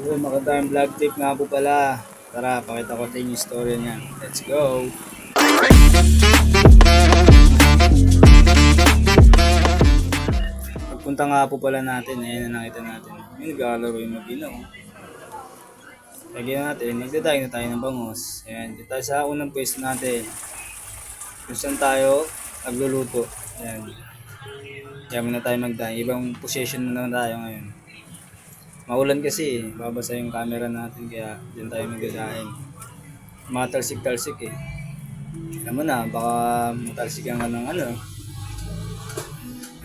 So, makatayang vlog tip nga po pala. Tara, pakita ko sa inyo yung story niya. Let's go! Pagpunta nga po pala natin, ayan na nakita natin. Yung naglalaro yung mag-inaw. Lagyan natin, nagdadayo na tayo ng bangus. Ayan, dito tayo sa unang pwesto natin. Kung saan tayo nagluluto. Ayan. Kaya muna tayo magdayo. Ibang position muna tayo ngayon. Maulan kasi babasa yung camera natin kaya dyan tayo magdadaing. Mga talsik-talsik eh. Alam mo na, baka matalsikan ka ng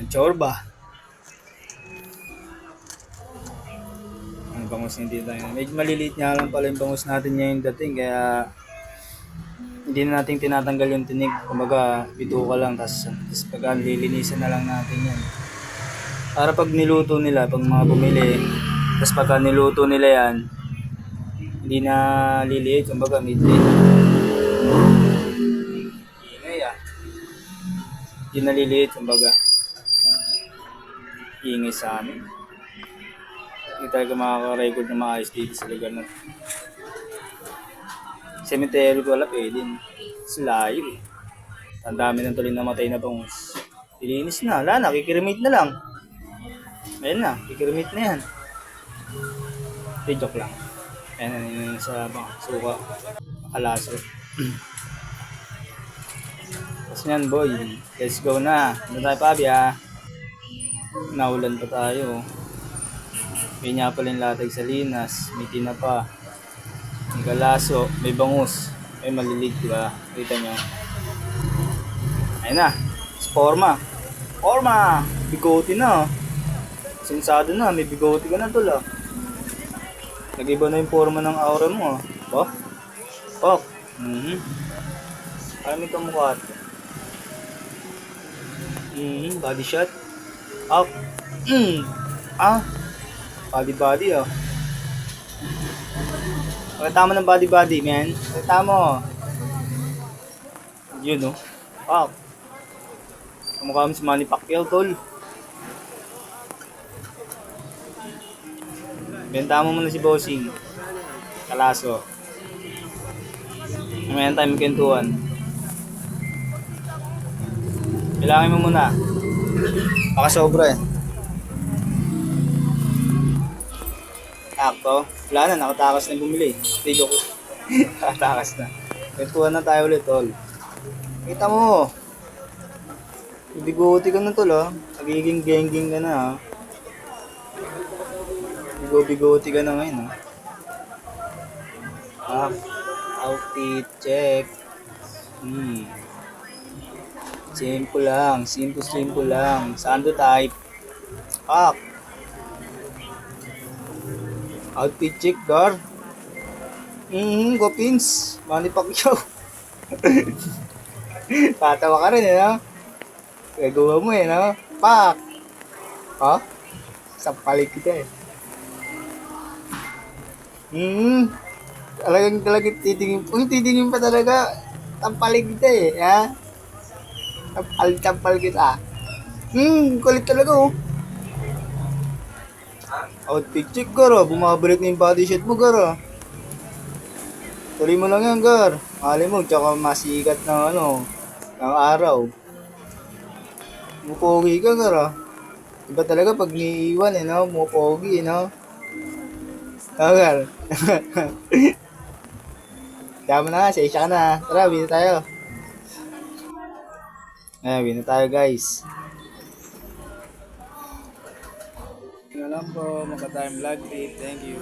ng chorba. Ang bangus hindi tayo. Medyo maliliit nga lang pala yung bangus natin ngayon dating kaya hindi na natin tinatanggal yung tinig. Kumbaga, bituka lang tapos pag lilinisan na lang natin yan. Para pag niluto nila, pag mga bumili, tapos pagka niluto nila yan, hindi na liliit, kumbaga midliit. Ingay ah. Hindi na liliit, kumbaga. Ingay sa amin. Hindi talaga makaka-record na maayos dito sa lugar na. Cemetery ko wala pwede. Sa layo eh. Ang dami ng tuloy namatay na bangus. Ilinis na, wala na, kikiremate na lang. Ayan na, kikiremate na yan. Joke lang. Ayan sa suka. Kalaso. Tapos yan boy. Let's go na. Ano tayo Pabi ha? Naulan pa tayo. May nga pala yung latag sa linas. May tinapa. May kalaso. May bangus. May malilig diba? Kita nyo. Ayan na. Forma. Forma! Bigote na. Sensado na. May bigote ka na tol ah. Nag-iba na yung forma ng aura mo. Oh? Oh? Parang may kamukha ito. Body shot. Up. Body oh. Pakita mo ng body man. Pakita mo. Yun oh. Up. Kamukha mo si Manny Pacquiao tol. Benta mo muna si Bossing. Kalaso. Ngayon tayo magkintuan. Bilangin mo muna. Baka sobra eh. Akto. Wala na, nakatakas na bumili. Video ko. Nakatakas na. Kintuan na tayo ulit tol. Kita mo. Bigote ka na tol ah. Nagiging geng-geng ka na ah. Bigote ka na ngayon ah. Outfit check. Simple lang. Sando type. Outfit check gar. Go pins. Manny Pacquiao. Tatawa ka rin eh no? Gagawa mo eh no? Pak. Ha? Sampalik kita eh. Talagang titingin. Titingin pa talaga. Tampalik kita eh. Ha? Tampal kita. Kulit talaga oh. Outfit check gar. Bumabalik na yung body shot mo gar. Tuloy mo lang yan gar. Mali mo tsaka masikat ng ng araw. Mupogi ka gar. Iba talaga pag niiwan eh no. Mupogi no. Gar. Kaya mo na, sa ka na. Tara, win na tayo. Ayan, win na tayo guys. Yun na lang po, makatime vlog tip. Thank you.